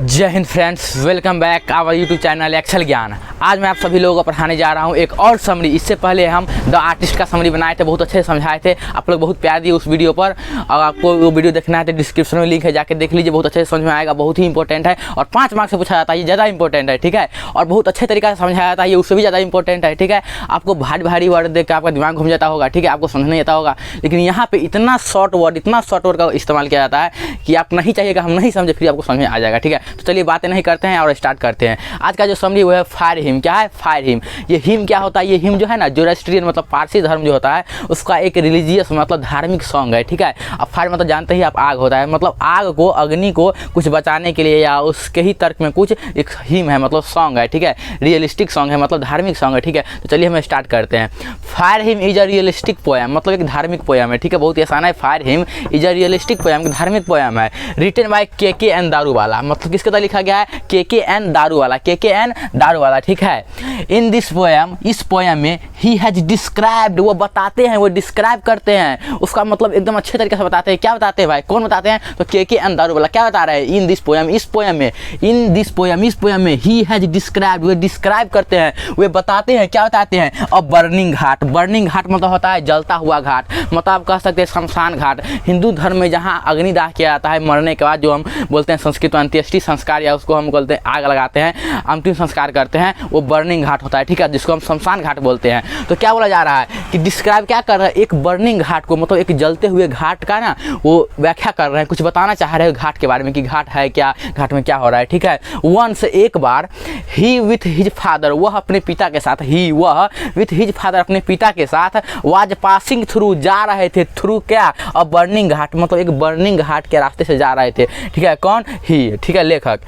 जय हिंद friends, welcome back our YouTube channel Excel Gyan. आज मैं आप सभी लोगों को पढ़ाने जा रहा हूं एक और समरी। इससे पहले हम द आर्टिस्ट का समरी बनाए थे, बहुत अच्छे से समझाए थे, आप लोग बहुत प्यार दिए उस वीडियो पर। और आपको वो वीडियो देखना है तो डिस्क्रिप्शन में लिंक है, जाके देख लीजिए, बहुत अच्छे से समझ में आएगा। बहुत ही इंपॉर्टेंट है और 5 मार्क्स से पूछा जाता है, ये ज़्यादा इंपॉर्टेंट है, ठीक है। और बहुत अच्छे तरीके से समझाया जाता है, ये उससे भी ज़्यादा इंपॉर्टेंट है, ठीक है। आपको भारी भारी वर्ड देख कर आपका दिमाग घूम जाता होगा, ठीक है, आपको समझ नहीं आता होगा, लेकिन यहाँ पर इतना शॉर्ट वर्ड का इस्तेमाल किया जाता है कि आप नहीं चाहिएगा हम नहीं समझे, फिर आपको समझ में आ जाएगा, ठीक है। तो चलिए बातें नहीं करते हैं और स्टार्ट करते हैं। आज का जो समरी वो है फायर हिम। क्या है फायर हिम? ये हिम क्या होता है? ये हिम जो है ना, जोरास्ट्रियन मतलब पारसी धर्म जो होता है उसका एक रिलीजियस मतलब धार्मिक सॉन्ग है, ठीक है। अब फायर मतलब जानते ही आप आग होता है, मतलब आग को, अग्नि को कुछ बचाने के लिए या उसके ही तर्क में कुछ एक हिम है, मतलब सॉन्ग है, ठीक है। रियलिस्टिक सॉन्ग है, मतलब धार्मिक सॉन्ग है, ठीक है। तो चलिए हम स्टार्ट करते हैं। Fire him is a realistic poem, मतलब एक धार्मिक पोएम है, ठीक है। बहुत ही आसान है। Fire him is a realistic poem, धार्मिक पोएम है, रिटन बाय के.के.एन. दारूवाला। मतलब किसके द्वारा लिखा गया है? के.के.एन. दारूवाला, के.के.एन. दारूवाला, ठीक है। इन दिस पोएम, इस पोएम में ही हैज डिस्क्राइब्ड, वो बताते हैं, वो डिस्क्राइब करते हैं, उसका मतलब एकदम अच्छे तरीके से बताते हैं। क्या बताते हैं भाई? कौन बताते हैं? तो के.के.एन. दारूवाला क्या बता रहे हैं? इन दिस पोएम, इस पोएम में, इन दिस पोएम, इस पोएम में ही हैज डिस्क्राइब्ड, वो डिस्क्राइब करते हैं, वे बताते हैं। क्या बताते हैं? अब बर्निंग घाट, बर्निंग घाट मतलब होता है जलता हुआ घाट, मतलब आप कह सकते हैं शमशान घाट। हिंदू धर्म में जहाँ अग्निदाह किया जाता है मरने के बाद, जो हम बोलते हैं संस्कृत में अंत्येष्टि संस्कार, या उसको हम बोलते हैं आग लगाते हैं, अंतिम संस्कार करते हैं, वो बर्निंग घाट होता है, ठीक है, जिसको हम शमशान घाट बोलते हैं। तो क्या बोला जा रहा है कि डिस्क्राइब क्या कर रहे हैं? एक बर्निंग घाट को, मतलब एक जलते हुए घाट का ना वो व्याख्या कर रहे हैं, कुछ बताना चाह रहे हैं घाट के बारे में कि घाट है क्या, घाट में क्या हो रहा है, ठीक है। वंस एक बार, ही विथ हिज फादर, वह अपने पिता के साथ, ही वह विथ हिज फादर अपने पिता के साथ, वाज पासिंग थ्रू जा रहे थे, थ्रू क्या? अब बर्निंग घाट, मतलब एक बर्निंग घाट के रास्ते से जा रहे थे, ठीक है। कौन? ही, ठीक है, लेखक।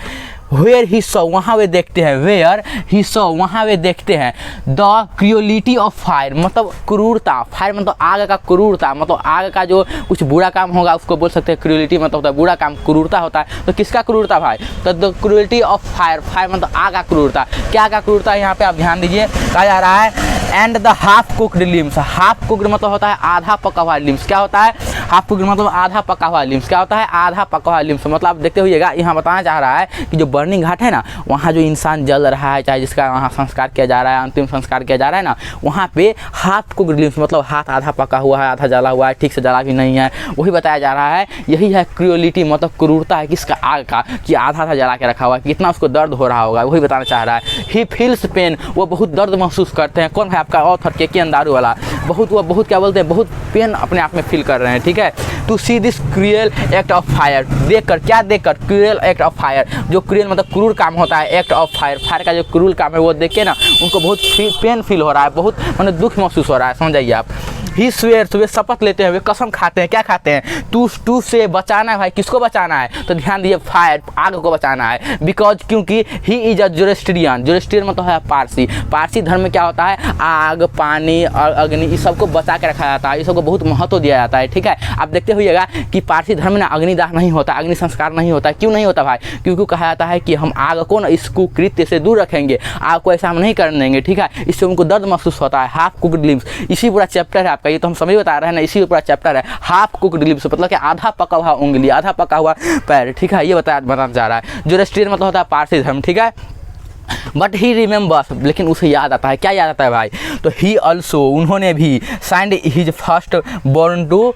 वेयर ही सॉ, वहाँ वे देखते हैं, वेयर ही सॉ, वहाँ वे देखते हैं, द क्रूएलिटी ऑफ फायर, मतलब क्रूरता, फायर मतलब आग का, क्रूरता मतलब आग का जो कुछ बुरा काम होगा उसको बोल सकते हैं क्रूएलिटी, मतलब होता है बुरा काम, क्रूरता होता है। तो किसका क्रूरता भाई? तो the cruelty of fire, fire मतलब आग का क्रूरता। क्या का क्रूरता है यहाँ पे आप ध्यान दीजिए, कहा जा रहा है and the half cooked limbs, half cooked मतलब होता है आधा पका हुआ लिम्स। क्या होता है? हाफ कुक्ड मतलब आधा पका हुआ लिम्स। क्या होता है? आधा पका हुआ लिम्स। मतलब आप देखते हुइएगा, यहाँ बताना चाह रहा है कि जो बर्निंग घाट है ना, वहाँ जो इंसान जल रहा है, चाहे जिसका वहाँ संस्कार किया जा रहा है, अंतिम संस्कार किया जा रहा है ना, वहाँ पे हाफ कुक्ड लिम्स मतलब हाथ आधा पका हुआ है, आधा जला हुआ है, ठीक से जला भी नहीं है, वही बताया जा रहा है। यही है क्रूएलिटी, मतलब क्रूरता है किसका? आग का, कि आधा आधा जला के रखा हुआ है, कितना उसको दर्द हो रहा होगा, वही बताना चाह रहा है। ही फील्स पेन, वो बहुत दर्द महसूस करते हैं। कौन है आपका ऑथर? के.के.एन. दारूवाला। वो बहुत क्या बोलते हैं, बहुत पेन अपने आप में फील कर रहे हैं, ठीक है। To see this cruel act of fire, देखकर, क्या देखकर? क्रूएल एक्ट ऑफ फायर, जो क्रूएल मतलब क्रूर काम होता है, एक्ट ऑफ फायर, फायर का जो क्रूर काम है वो देख के ना उनको बहुत पेन फील हो रहा है, बहुत मतलब दुख महसूस हो रहा है, समझ जाइए आप। ही स्वेयर, वे शपथ लेते हैं, वे कसम खाते हैं। क्या खाते हैं? टू से बचाना है भाई, किसको बचाना है? तो ध्यान दीजिए, फायर, आग को बचाना है। बिकॉज, क्योंकि he is a Zoroastrian, Zoroastrian मतलब है पारसी, पारसी धर्म में क्या होता है? आग, पानी और अग्नि, इस सबको बचा के रखा जाता है, इस सबको बहुत महत्व दिया जाता है, ठीक है। आप देखते हुइएगा कि पारसी धर्म में ना अग्निदाह नहीं होता, अग्नि संस्कार नहीं होता। क्यों नहीं होता भाई? क्योंकि कहा जाता है कि हम आग को ना इस कुकृत्य से दूर रखेंगे, आग को ऐसा हम नहीं करने देंगे, ठीक है। इससे उनको दर्द महसूस होता है। हाफ कुक्ड लिम्स, इसी पूरा चैप्टर है आपका, ये तो हम समझ बता रहे हैं ना, इसी पूरा चैप्टर है। हाफ कुक्ड लिम्स मतलब कि आधा पका हुआ उंगली, आधा पका हुआ पैर, ठीक है, ये बताना चाह रहा है। जोरास्ट्रियन मतलब होता है पारसी धर्म, ठीक है। बट ही रिमेंबर्स, लेकिन उसे याद आता है। क्या याद आता है भाई? तो ही ऑल्सो, उन्होंने भी, signed his first born to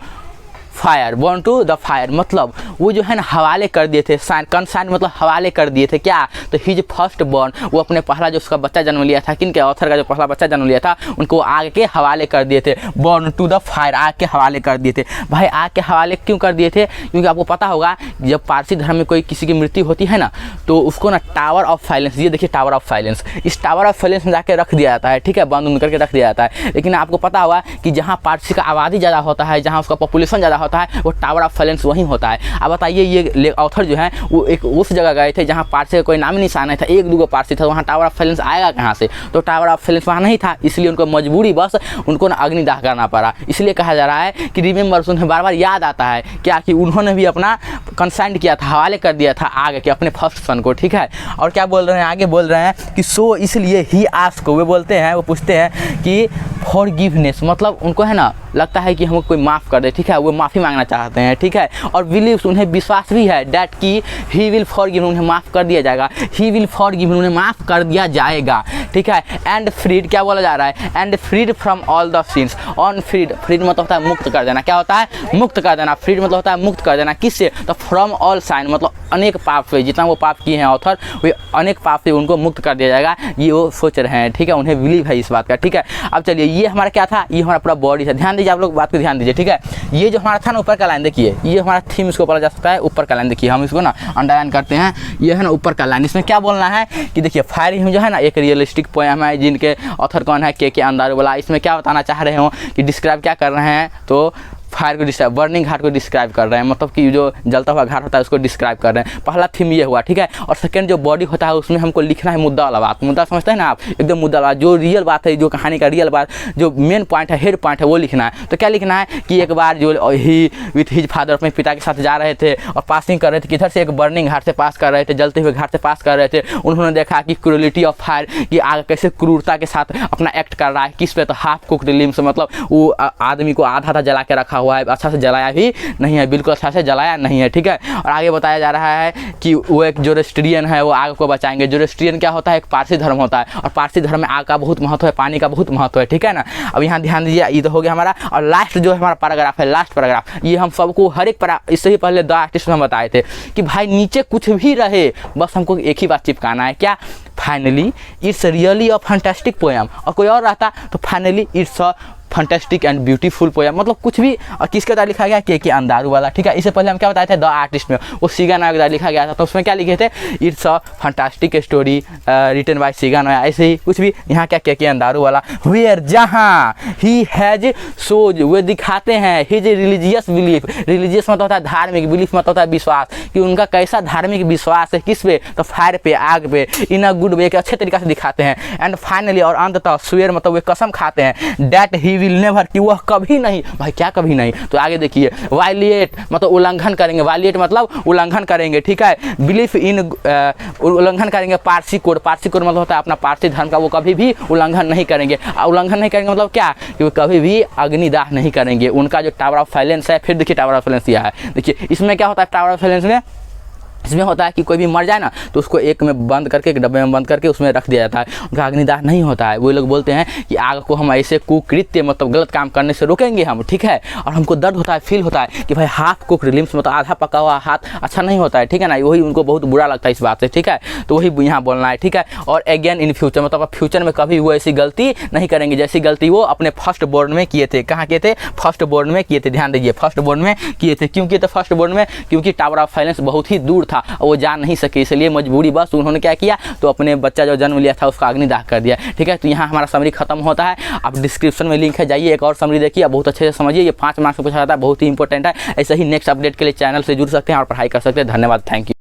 fire, born to the fire, मतलब वो जो है ना हवाले कर दिए थे, कंसाइन मतलब हवाले कर दिए थे। क्या? तो हिज फर्स्ट बॉर्न, वो अपने पहला जो उसका बच्चा जन्म लिया था, किनके? ऑथर का जो पहला बच्चा जन्म लिया था, उनको आग के हवाले कर दिए थे। बॉर्न टू द फायर, आग के हवाले कर दिए थे। भाई आग के हवाले क्यों कर दिए थे? क्योंकि आपको पता होगा जब पारसी धर्म में कोई किसी की मृत्यु होती है ना, तो उसको ना टावर ऑफ साइलेंस, ये देखिए टावर ऑफ साइलेंस, इस टावर ऑफ साइलेंस में जाके रख दिया जाता है, ठीक है, बंद करके रख दिया जाता है। लेकिन आपको पता होगा कि जहाँ पारसी का आबादी ज़्यादा होता है, जहाँ उसका पॉपुलेशन ज़्यादा होता है, वो टावर ऑफ साइलेंस वहीं होता है। अब बताइए, ये ऑथर जो है वो एक उस जगह गए थे जहाँ पारसी का कोई नाम ही निशान नहीं था, एक दूगो पारसी था, वहाँ टावर ऑफ साइलेंस आएगा कहाँ से? तो टावर ऑफ साइलेंस वहाँ नहीं था, इसलिए उनको मजबूरी बस उनको ना अग्निदाह करना पड़ा। इसलिए कहा जा रहा है कि रिमेंबर्स, उन्हें बार बार याद आता है क्या, कि उन्होंने भी अपना कंसाइंड किया था, हवाले कर दिया था आग के अपने फर्स्ट सन को, ठीक है। और क्या बोल रहे हैं आगे? बोल रहे हैं कि सो, इसलिए ही आस्क, वे बोलते हैं, वो पूछते हैं कि फॉरगिवनेस मतलब उनको है ना लगता है कि हमको कोई माफ़ कर दे, ठीक है, वो माफ़ी मांगना चाहते हैं, ठीक है। और बिलीव्स उन्हें विश्वास भी है डैट कि ही विल फॉरगिव उन्हें माफ़ कर दिया जाएगा, ही विल फॉरगिव उन्हें माफ़ कर दिया जाएगा, ठीक है। एंड फ्रीड क्या बोला जा रहा है, and freed from all the sins, on freed, freed मतलब होता है मुक्त कर देना, क्या होता है मुक्त कर देना, फ्रीड मतलब होता है मुक्त कर देना, किससे, तो फ्रॉम ऑल साइन मतलब अनेक पाप से, जितना वो पाप किए हैं ऑथर वे अनेक पाप से उनको मुक्त कर दिया जाएगा, ये वो सोच रहे हैं, ठीक है, उन्हें बिलीव है इस बात का, ठीक है। अब चलिए ये हमारा क्या था, ये हमारा पूरा बॉडी था, ध्यान दीजिए आप लोग बात को ध्यान दीजिए, ठीक है। ये जो हमारा था ना ऊपर का लाइन देखिए, ये हमारा थीम इसको बोला जा सकता है, ऊपर का लाइन देखिए, हम इसको ना अंडरलाइन करते हैं, ये है ना ऊपर का लाइन। इसमें क्या बोलना है कि देखिए फायर हिम जो है ना एक रियलिस्टिक पोएम है, जिनके ऑथर कौन है के अंदारुवाला। इसमें क्या बताना चाह रहे हो कि डिस्क्राइब क्या कर रहे हैं, तो फायर को डिस्क्राइब, बर्निंग घाट को डिस्क्राइब कर रहे हैं, मतलब कि जो जलता हुआ घाट होता है उसको डिस्क्राइब कर रहे हैं। पहला थीम ये हुआ, ठीक है। और सेकंड जो बॉडी होता है उसमें हमको लिखना है मुद्दा वाला बात, मुद्दा समझते हैं ना आप, एकदम मुद्दा वाला जो रियल बात है, जो कहानी का रियल बात, जो मेन पॉइंट है, हेड पॉइंट है, वो लिखना है। तो क्या लिखना है कि एक बार जो ही विथ हिज फादर अपने पिता के साथ जा रहे थे और पासिंग कर रहे थे, किधर से एक बर्निंग घाट से पास कर रहे थे, जलते हुए घाट से पास कर रहे थे। उन्होंने देखा कि क्रूलिटी ऑफ फायर, कि आग कैसे क्रूरता के साथ अपना एक्ट कर रहा है, किस पे, तो हाफ कुक्ड लिम्स मतलब वो आदमी को आधा आधा जला के रखा हुआ है, अच्छा से जलाया भी नहीं है, बिल्कुल अच्छा से जलाया नहीं है, ठीक है। और आगे बताया जा रहा है कि वो एक जोरोस्ट्रियन है, वो आग को बचाएंगे। जोरोस्ट्रियन क्या होता है, एक पारसी धर्म होता है, और पारसी धर्म में आग का बहुत महत्व है, पानी का बहुत महत्व है, ठीक है ना। अब यहाँ ध्यान दीजिए, ये तो हो गया हमारा। और लास्ट जो हमारा पैराग्राफ है, लास्ट पैराग्राफ, ये हम सबको हर एक इससे ही पहले द आर्टिस्ट में बताए थे कि भाई नीचे कुछ भी रहे, बस हमको एक ही बात चिपकाना है, क्या, finally it's really a fantastic poem. और कोई और रहता तो finally it's a fantastic and beautiful poem, मतलब कुछ भी। और किसके द्वारा लिखा गया, के अंदारुवाला, ठीक है। इससे पहले हम क्या बताए थे द आर्टिस्ट में, वो सिगा नायक द्वारा लिखा गया था, तो उसमें क्या लिखे थे, it's a fantastic story written by सिगा नायक, ऐसे ही कुछ भी। यहाँ क्या के अंदारुवाला, वेयर जहाँ ही हैज सोज, वे दिखाते हैं हिज रिलीजियस बिलीफ, रिलीजियस मतलब होता है धार्मिक, बिलीफ मतलब होता है विश्वास, कि उनका कैसा धार्मिक विश्वास है, किस पे, तो फायर पे, आग पे, इन अ गुड वे, के अच्छे तरीके से दिखाते हैं। एंड फाइनली और अंततः स्वेयर मतलब वे कसम खाते हैं, दैट ही विल नेवर, कि वह कभी नहीं, भाई क्या कभी नहीं, तो आगे देखिए, वायलेट मतलब उल्लंघन करेंगे, वायलेट मतलब उल्लंघन करेंगे, ठीक है। बिलीफ इन उल्लंघन करेंगे पारसी कोड, पारसी कोड मतलब होता है अपना पारसी धर्म का, वो कभी भी उल्लंघन नहीं करेंगे। उल्लंघन नहीं करेंगे मतलब क्या, कि वो कभी भी अग्निदाह नहीं करेंगे। उनका जो टावर ऑफ साइलेंस है, फिर देखिए टावर ऑफ साइलेंस यह है, देखिए इसमें क्या होता है टावर ऑफ साइलेंस में, इसमें होता है कि कोई भी मर जाए ना तो उसको एक में बंद करके, एक डब्बे में बंद करके उसमें रख दिया जाता है, उनका अग्निदाह नहीं होता है। वो लोग बोलते हैं कि आग को हम ऐसे कुकृत्य मतलब गलत काम करने से रोकेंगे हम, ठीक है। और हमको दर्द होता है, फील होता है कि भाई हाथ कुक लिम्स मतलब आधा पका हुआ हाथ अच्छा नहीं होता है, ठीक है ना, वही उनको बहुत बुरा लगता है इस बात से, ठीक है। तो वही यहाँ बोलना है, ठीक है। और अगेन इन फ्यूचर मतलब फ्यूचर में कभी वो ऐसी गलती नहीं करेंगे जैसी गलती वो अपने फर्स्ट बोर्ड में किए थे। कहाँ किए थे, फर्स्ट बोर्ड में किए थे, ध्यान दीजिए, फर्स्ट बोर्ड में किए थे। क्यों किए थे फर्स्ट बोर्ड में, क्योंकि टावर ऑफ साइलेंस बहुत ही दूर था और वो जान नहीं सके, इसलिए मजबूरी बस उन्होंने क्या किया, तो अपने बच्चा जो जन्म लिया था उसका अग्निदाह कर दिया, ठीक है। तो यहाँ हमारा समरी खत्म होता है। आप डिस्क्रिप्शन में लिंक है, जाइए एक और समरी देखिए, बहुत अच्छे से समझिए, ये 5 मार्क्स में पूछा जाता है, बहुत ही इंपॉर्टेंट है। ऐसे ही नेक्स्ट अपडेट के लिए चैनल से जुड़ सकते हैं और पढ़ाई कर सकते हैं। धन्यवाद, थैंक यू।